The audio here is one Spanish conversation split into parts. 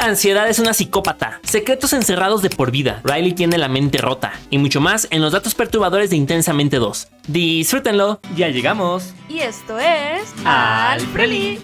ansiedad es una psicópata. Secretos encerrados de por vida. Riley tiene la mente rota. Y mucho más en los datos perturbadores de Intensamente 2. Disfrútenlo. Ya llegamos. Y esto es... Al Preli.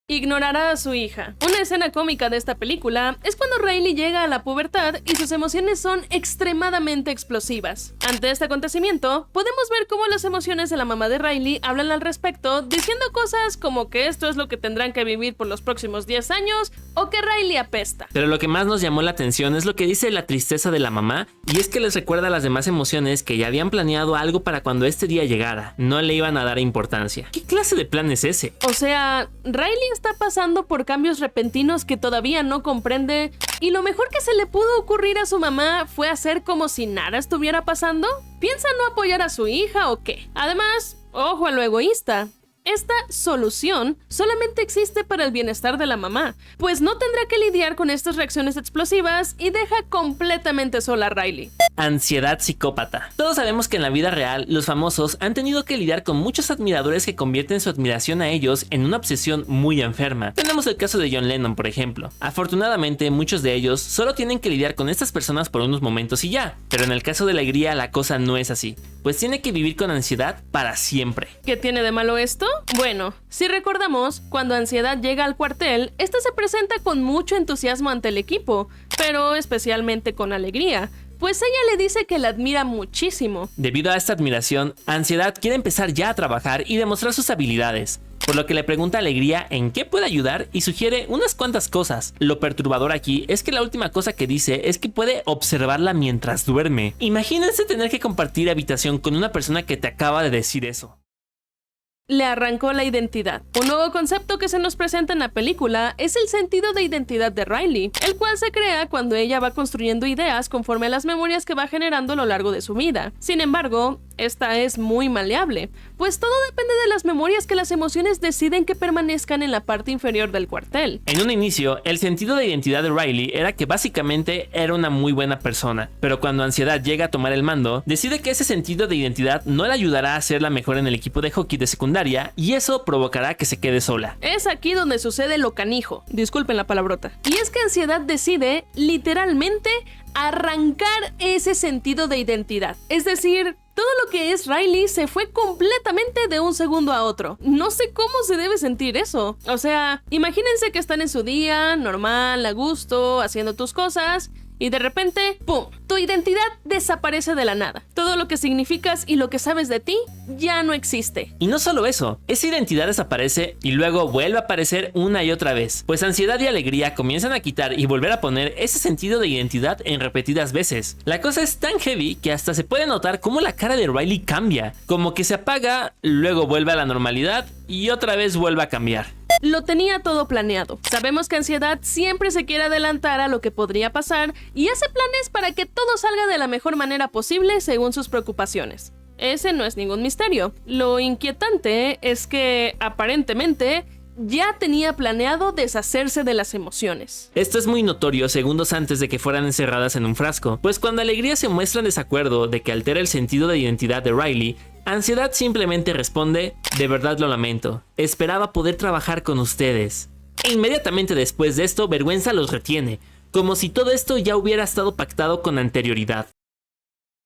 Ignorará a su hija. Una escena cómica de esta película es cuando Riley llega a la pubertad y sus emociones son extremadamente explosivas. Ante este acontecimiento, podemos ver cómo las emociones de la mamá de Riley hablan al respecto, diciendo cosas como que esto es lo que tendrán que vivir por los próximos 10 años o que Riley apesta. Pero lo que más nos llamó la atención es lo que dice la tristeza de la mamá, y es que les recuerda a las demás emociones que ya habían planeado algo para cuando este día llegara. No le iban a dar importancia. ¿Qué clase de plan es ese? O sea, Riley está pasando por cambios repentinos que todavía no comprende, y lo mejor que se le pudo ocurrir a su mamá fue hacer como si nada estuviera pasando. ¿Piensa no apoyar a su hija o qué? Además, ojo a lo egoísta. Esta solución solamente existe para el bienestar de la mamá, pues no tendrá que lidiar con estas reacciones explosivas y deja completamente sola a Riley. Ansiedad psicópata. Todos sabemos que en la vida real, los famosos han tenido que lidiar con muchos admiradores que convierten su admiración a ellos en una obsesión muy enferma. Tenemos el caso de John Lennon, por ejemplo. Afortunadamente, muchos de ellos solo tienen que lidiar con estas personas por unos momentos y ya. Pero en el caso de Alegría, la cosa no es así, pues tiene que vivir con ansiedad para siempre. ¿Qué tiene de malo esto? Bueno, si recordamos, cuando Ansiedad llega al cuartel, esta se presenta con mucho entusiasmo ante el equipo, pero especialmente con Alegría, pues ella le dice que la admira muchísimo. Debido a esta admiración, Ansiedad quiere empezar ya a trabajar y demostrar sus habilidades, por lo que le pregunta a Alegría en qué puede ayudar y sugiere unas cuantas cosas. Lo perturbador aquí es que la última cosa que dice es que puede observarla mientras duerme. Imagínense tener que compartir habitación con una persona que te acaba de decir eso. Le arrancó la identidad. Un nuevo concepto que se nos presenta en la película es el sentido de identidad de Riley, el cual se crea cuando ella va construyendo ideas conforme a las memorias que va generando a lo largo de su vida. Sin embargo, esta es muy maleable, pues todo depende de las memorias que las emociones deciden que permanezcan en la parte inferior del cuartel. En un inicio, el sentido de identidad de Riley era que básicamente era una muy buena persona, pero cuando Ansiedad llega a tomar el mando, decide que ese sentido de identidad no le ayudará a ser la mejor en el equipo de hockey de secundaria, y eso provocará que se quede sola. Es aquí donde sucede lo canijo, disculpen la palabrota. Y es que Ansiedad decide, literalmente, arrancar ese sentido de identidad. Es decir, todo lo que es Riley se fue completamente de un segundo a otro. No sé cómo se debe sentir eso. O sea, imagínense que están en su día, normal, a gusto, haciendo tus cosas, y de repente, ¡pum!, tu identidad desaparece de la nada. Todo lo que significas y lo que sabes de ti ya no existe. Y no solo eso, esa identidad desaparece y luego vuelve a aparecer una y otra vez, pues Ansiedad y Alegría comienzan a quitar y volver a poner ese sentido de identidad en repetidas veces. La cosa es tan heavy que hasta se puede notar cómo la cara de Riley cambia, como que se apaga, luego vuelve a la normalidad y otra vez vuelve a cambiar. Lo tenía todo planeado. Sabemos que Ansiedad siempre se quiere adelantar a lo que podría pasar y hace planes para que todo salga de la mejor manera posible según sus preocupaciones. Ese no es ningún misterio. Lo inquietante es que, aparentemente, ya tenía planeado deshacerse de las emociones. Esto es muy notorio segundos antes de que fueran encerradas en un frasco, pues cuando Alegría se muestra en desacuerdo de que altera el sentido de identidad de Riley, Ansiedad simplemente responde: de verdad lo lamento, esperaba poder trabajar con ustedes. E inmediatamente después de esto, Vergüenza los retiene, como si todo esto ya hubiera estado pactado con anterioridad.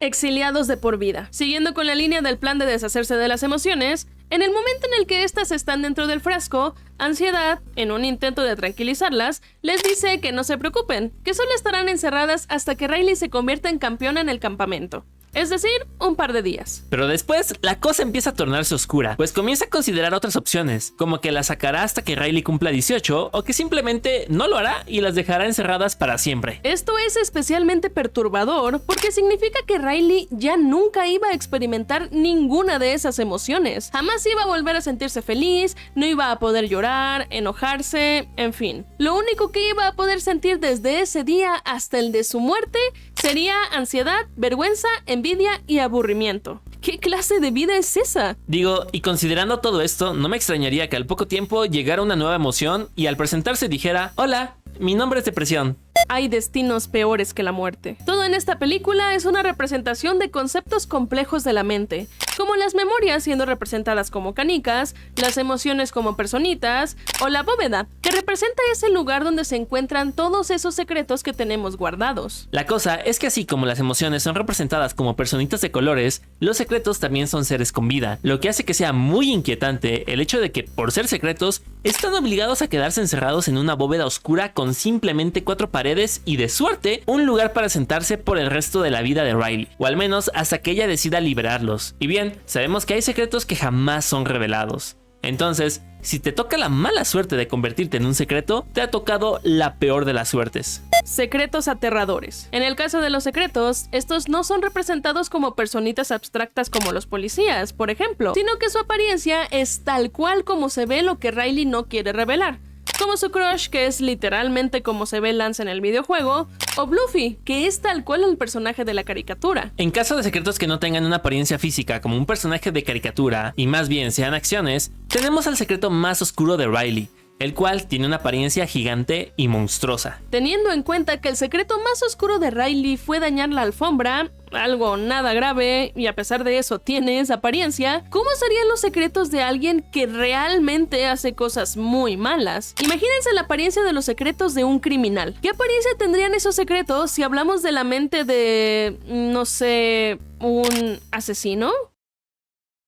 Exiliados de por vida. Siguiendo con la línea del plan de deshacerse de las emociones, en el momento en el que éstas están dentro del frasco, Ansiedad, en un intento de tranquilizarlas, les dice que no se preocupen, que solo estarán encerradas hasta que Riley se convierta en campeona en el campamento. Es decir, un par de días. Pero después, la cosa empieza a tornarse oscura, pues comienza a considerar otras opciones, como que las sacará hasta que Riley cumpla 18, o que simplemente no lo hará y las dejará encerradas para siempre. Esto es especialmente perturbador porque significa que Riley ya nunca iba a experimentar ninguna de esas emociones. Jamás iba a volver a sentirse feliz, no iba a poder llorar, enojarse, en fin. Lo único que iba a poder sentir desde ese día hasta el de su muerte sería ansiedad, vergüenza, envidia y aburrimiento. ¿Qué clase de vida es esa? Digo, y considerando todo esto, no me extrañaría que al poco tiempo llegara una nueva emoción y al presentarse dijera: hola, mi nombre es depresión. Hay destinos peores que la muerte. Todo en esta película es una representación de conceptos complejos de la mente, como las memorias siendo representadas como canicas, las emociones como personitas, o la bóveda, que representa ese lugar donde se encuentran todos esos secretos que tenemos guardados. La cosa es que así como las emociones son representadas como personitas de colores, los secretos también son seres con vida, lo que hace que sea muy inquietante el hecho de que, por ser secretos, están obligados a quedarse encerrados en una bóveda oscura con simplemente 4 paredes y, de suerte, un lugar para sentarse por el resto de la vida de Riley, o al menos hasta que ella decida liberarlos. Y bien, sabemos que hay secretos que jamás son revelados. Entonces, si te toca la mala suerte de convertirte en un secreto, te ha tocado la peor de las suertes. Secretos aterradores. En el caso de los secretos, estos no son representados como personitas abstractas como los policías, por ejemplo, sino que su apariencia es tal cual como se ve lo que Riley no quiere revelar. Como su crush, que es literalmente como se ve Lance en el videojuego, o Bluffy, que es tal cual el personaje de la caricatura. En caso de secretos que no tengan una apariencia física como un personaje de caricatura, y más bien sean acciones, tenemos al secreto más oscuro de Riley, el cual tiene una apariencia gigante y monstruosa. Teniendo en cuenta que el secreto más oscuro de Riley fue dañar la alfombra, algo nada grave, y a pesar de eso tiene esa apariencia, ¿cómo serían los secretos de alguien que realmente hace cosas muy malas? Imagínense la apariencia de los secretos de un criminal. ¿Qué apariencia tendrían esos secretos si hablamos de la mente de, no sé, un asesino?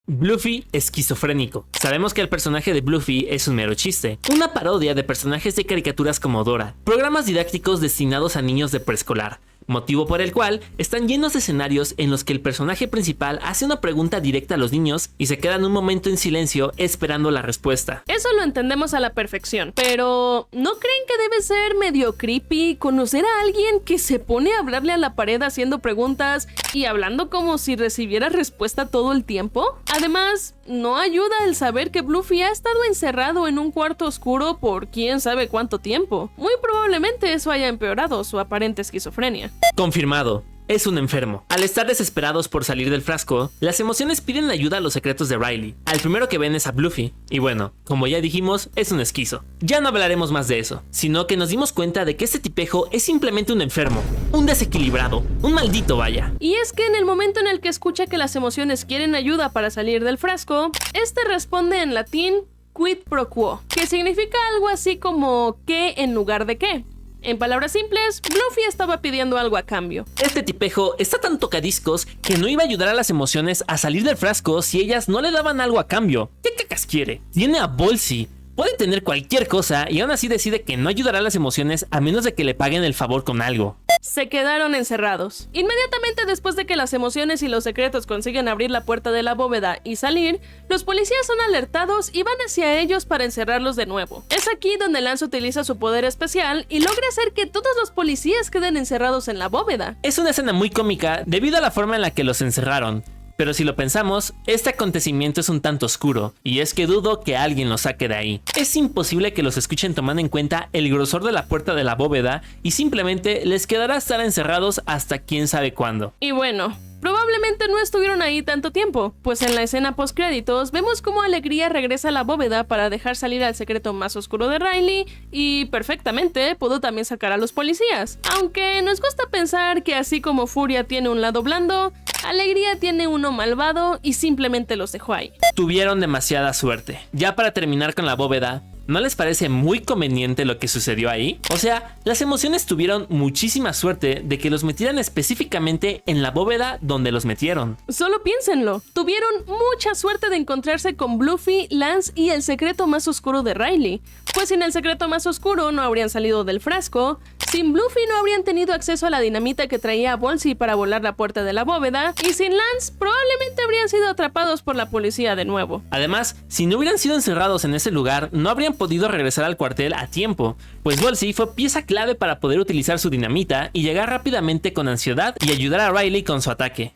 Bluffy esquizofrénico. Sabemos que el personaje de Bluffy es un mero chiste, una parodia de personajes de caricaturas como Dora, programas didácticos destinados a niños de preescolar, motivo por el cual están llenos de escenarios en los que el personaje principal hace una pregunta directa a los niños y se quedan un momento en silencio esperando la respuesta. Eso lo entendemos a la perfección, pero ¿no creen que debe ser medio creepy conocer a alguien que se pone a hablarle a la pared haciendo preguntas y hablando como si recibiera respuesta todo el tiempo? Además, no ayuda el saber que Bluffy ha estado encerrado en un cuarto oscuro por quién sabe cuánto tiempo. Muy probablemente eso haya empeorado su aparente esquizofrenia. Confirmado. Es un enfermo. Al estar desesperados por salir del frasco, las emociones piden ayuda a los secretos de Riley. Al primero que ven es a Bluffy. Y bueno, como ya dijimos, es un esquizo. Ya no hablaremos más de eso, sino que nos dimos cuenta de que este tipejo es simplemente un enfermo, un desequilibrado, un maldito vaya. Y es que en el momento en el que escucha que las emociones quieren ayuda para salir del frasco, este responde en latín quid pro quo, que significa algo así como qué en lugar de qué. En palabras simples, Bluffy estaba pidiendo algo a cambio. Este tipejo está tan tocadiscos que no iba a ayudar a las emociones a salir del frasco si ellas no le daban algo a cambio. ¿Qué cacas quiere? Tiene a Bolsey. Puede tener cualquier cosa y aún así decide que no ayudará a las emociones a menos de que le paguen el favor con algo. Se quedaron encerrados. Inmediatamente después de que las emociones y los secretos consiguen abrir la puerta de la bóveda y salir, los policías son alertados y van hacia ellos para encerrarlos de nuevo. Es aquí donde Lance utiliza su poder especial y logra hacer que todos los policías queden encerrados en la bóveda. Es una escena muy cómica debido a la forma en la que los encerraron. Pero si lo pensamos, este acontecimiento es un tanto oscuro, y es que dudo que alguien los saque de ahí. Es imposible que los escuchen tomando en cuenta el grosor de la puerta de la bóveda y simplemente les quedará estar encerrados hasta quién sabe cuándo. Y bueno, probablemente no estuvieron ahí tanto tiempo, pues en la escena postcréditos vemos cómo Alegría regresa a la bóveda para dejar salir al secreto más oscuro de Riley y perfectamente pudo también sacar a los policías. Aunque nos gusta pensar que así como Furia tiene un lado blando, Alegría tiene uno malvado y simplemente los dejó ahí. Tuvieron demasiada suerte. Ya para terminar con la bóveda, ¿no les parece muy conveniente lo que sucedió ahí? O sea, las emociones tuvieron muchísima suerte de que los metieran específicamente en la bóveda donde los metieron. Solo piénsenlo, tuvieron mucha suerte de encontrarse con Bluffy, Lance y el secreto más oscuro de Riley. Pues sin el secreto más oscuro no habrían salido del frasco, sin Bluffy no habrían tenido acceso a la dinamita que traía a Bolsey para volar la puerta de la bóveda, y sin Lance probablemente habrían sido atrapados por la policía de nuevo. Además, si no hubieran sido encerrados en ese lugar, no habrían podido regresar al cuartel a tiempo, pues Bolsey fue pieza clave para poder utilizar su dinamita y llegar rápidamente con ansiedad y ayudar a Riley con su ataque.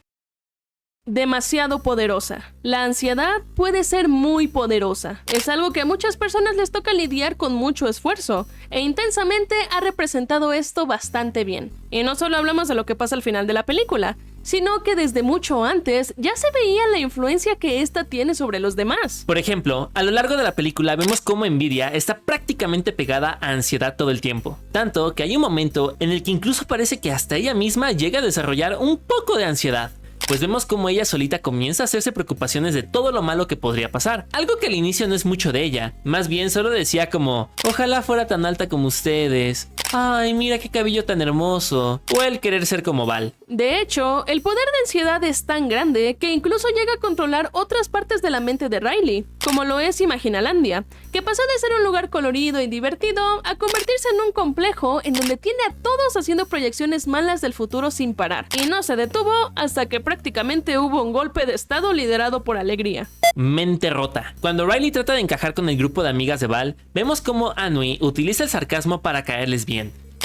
Demasiado poderosa. La ansiedad puede ser muy poderosa. Es algo que a muchas personas les toca lidiar con mucho esfuerzo, e Intensamente ha representado esto bastante bien. Y no solo hablamos de lo que pasa al final de la película, sino que desde mucho antes ya se veía la influencia que esta tiene sobre los demás. Por ejemplo, a lo largo de la película vemos cómo envidia está prácticamente pegada a ansiedad todo el tiempo, tanto que hay un momento en el que incluso parece que hasta ella misma llega a desarrollar un poco de ansiedad. Pues vemos cómo ella solita comienza a hacerse preocupaciones de todo lo malo que podría pasar. Algo que al inicio no es mucho de ella, más bien solo decía como, ojalá fuera tan alta como ustedes. Ay, mira qué cabello tan hermoso. O el querer ser como Val. De hecho, el poder de ansiedad es tan grande que incluso llega a controlar otras partes de la mente de Riley, como lo es Imaginalandia, que pasó de ser un lugar colorido y divertido a convertirse en un complejo en donde tiene a todos haciendo proyecciones malas del futuro sin parar. Y no se detuvo hasta que prácticamente hubo un golpe de estado liderado por Alegría. Mente rota. Cuando Riley trata de encajar con el grupo de amigas de Val, vemos cómo Anui utiliza el sarcasmo para caerles bien.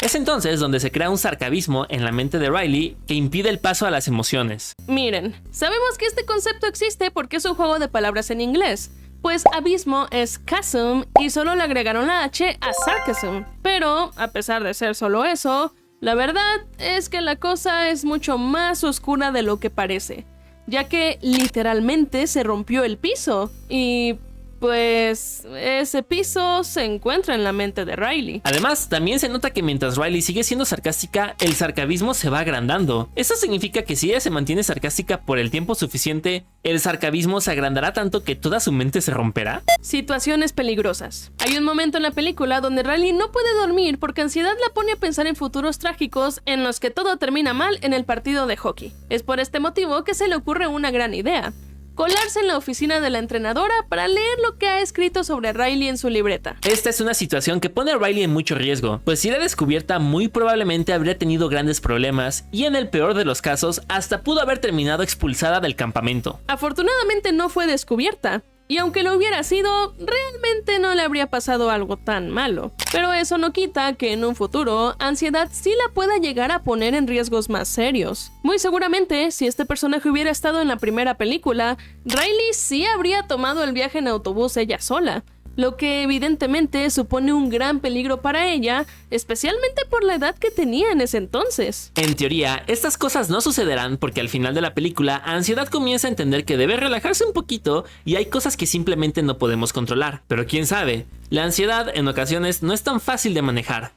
Es entonces donde se crea un sarcasmo en la mente de Riley que impide el paso a las emociones. Miren, sabemos que este concepto existe porque es un juego de palabras en inglés, pues abismo es chasm y solo le agregaron la H a sarcasm. Pero, a pesar de ser solo eso, la verdad es que la cosa es mucho más oscura de lo que parece, ya que literalmente se rompió el piso y pues ese piso se encuentra en la mente de Riley. Además, también se nota que mientras Riley sigue siendo sarcástica, el sarcasmo se va agrandando. Eso significa que si ella se mantiene sarcástica por el tiempo suficiente, el sarcasmo se agrandará tanto que toda su mente se romperá. Situaciones peligrosas. Hay un momento en la película donde Riley no puede dormir porque ansiedad la pone a pensar en futuros trágicos en los que todo termina mal en el partido de hockey. Es por este motivo que se le ocurre una gran idea: colarse en la oficina de la entrenadora para leer lo que ha escrito sobre Riley en su libreta. Esta es una situación que pone a Riley en mucho riesgo, pues si era descubierta muy probablemente habría tenido grandes problemas y en el peor de los casos hasta pudo haber terminado expulsada del campamento. Afortunadamente no fue descubierta, y aunque lo hubiera sido, realmente no le habría pasado algo tan malo. Pero eso no quita que en un futuro, ansiedad sí la pueda llegar a poner en riesgos más serios. Muy seguramente, si este personaje hubiera estado en la primera película, Riley sí habría tomado el viaje en autobús ella sola, lo que evidentemente supone un gran peligro para ella, especialmente por la edad que tenía en ese entonces. En teoría, estas cosas no sucederán porque al final de la película, Ansiedad comienza a entender que debe relajarse un poquito y hay cosas que simplemente no podemos controlar. Pero quién sabe, la ansiedad en ocasiones no es tan fácil de manejar.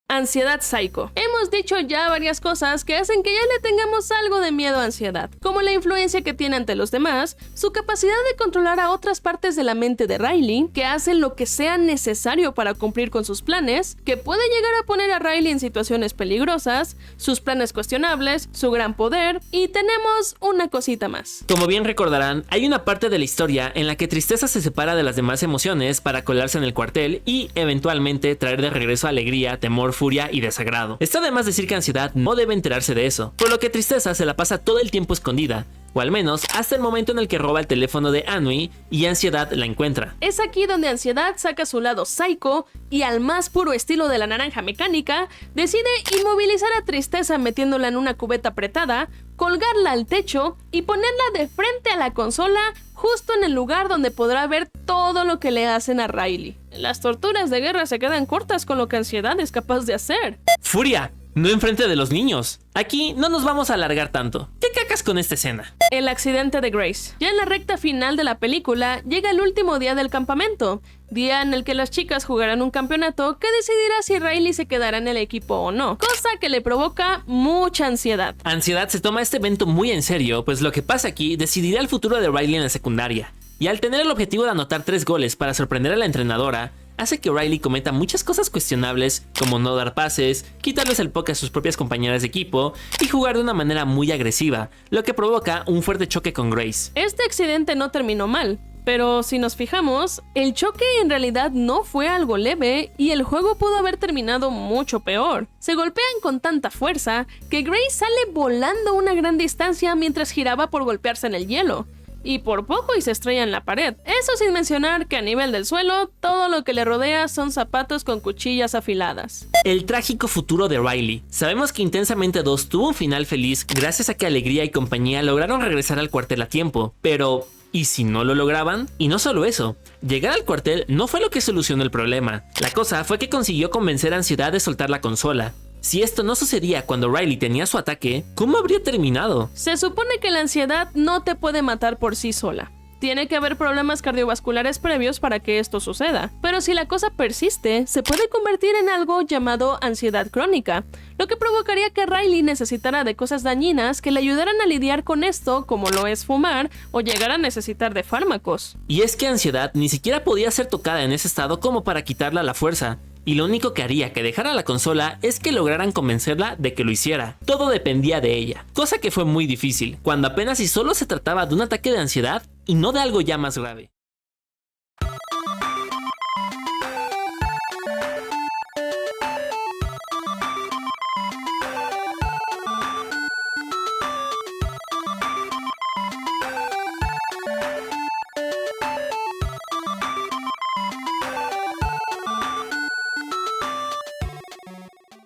Ansiedad Psycho. Hemos dicho ya varias cosas que hacen que ya le tengamos algo de miedo a ansiedad, como la influencia que tiene ante los demás, su capacidad de controlar a otras partes de la mente de Riley, que hacen lo que sea necesario para cumplir con sus planes, que puede llegar a poner a Riley en situaciones peligrosas, sus planes cuestionables, su gran poder, y tenemos una cosita más. Como bien recordarán, hay una parte de la historia en la que Tristeza se separa de las demás emociones para colarse en el cuartel y, eventualmente, traer de regreso alegría, temor, furia y desagrado. Está de más decir que Ansiedad no debe enterarse de eso, por lo que Tristeza se la pasa todo el tiempo escondida, o al menos hasta el momento en el que roba el teléfono de Anui y Ansiedad la encuentra. Es aquí donde Ansiedad saca su lado psycho y, al más puro estilo de la naranja mecánica, decide inmovilizar a Tristeza metiéndola en una cubeta apretada, colgarla al techo y ponerla de frente a la consola justo en el lugar donde podrá ver todo lo que le hacen a Riley. Las torturas de guerra se quedan cortas con lo que Ansiedad es capaz de hacer. ¡Furia! No enfrente de los niños. Aquí no nos vamos a alargar tanto. ¿Qué cacas con esta escena? El accidente de Grace. Ya en la recta final de la película llega el último día del campamento, día en el que las chicas jugarán un campeonato que decidirá si Riley se quedará en el equipo o no, cosa que le provoca mucha ansiedad. Ansiedad se toma este evento muy en serio, pues lo que pasa aquí decidirá el futuro de Riley en la secundaria. Y al tener el objetivo de anotar 3 goles para sorprender a la entrenadora, hace que Riley cometa muchas cosas cuestionables, como no dar pases, quitarles el puck a sus propias compañeras de equipo y jugar de una manera muy agresiva, lo que provoca un fuerte choque con Grace. Este accidente no terminó mal, pero si nos fijamos, el choque en realidad no fue algo leve y el juego pudo haber terminado mucho peor. Se golpean con tanta fuerza que Grace sale volando una gran distancia mientras giraba por golpearse en el hielo. Y por poco y se estrella en la pared. Eso sin mencionar que a nivel del suelo, todo lo que le rodea son zapatos con cuchillas afiladas. El trágico futuro de Riley. Sabemos que Intensamente 2 tuvo un final feliz gracias a que Alegría y compañía lograron regresar al cuartel a tiempo, pero ¿y si no lo lograban? Y no solo eso, llegar al cuartel no fue lo que solucionó el problema. La cosa fue que consiguió convencer a Ansiedad de soltar la consola. Si esto no sucedía cuando Riley tenía su ataque, ¿cómo habría terminado? Se supone que la ansiedad no te puede matar por sí sola. Tiene que haber problemas cardiovasculares previos para que esto suceda. Pero si la cosa persiste, se puede convertir en algo llamado ansiedad crónica, lo que provocaría que Riley necesitara de cosas dañinas que le ayudaran a lidiar con esto, como lo es fumar, o llegar a necesitar de fármacos. Y es que ansiedad ni siquiera podía ser tocada en ese estado como para quitarla la fuerza. Y lo único que haría que dejara la consola es que lograran convencerla de que lo hiciera. Todo dependía de ella, cosa que fue muy difícil, cuando apenas y solo se trataba de un ataque de ansiedad y no de algo ya más grave.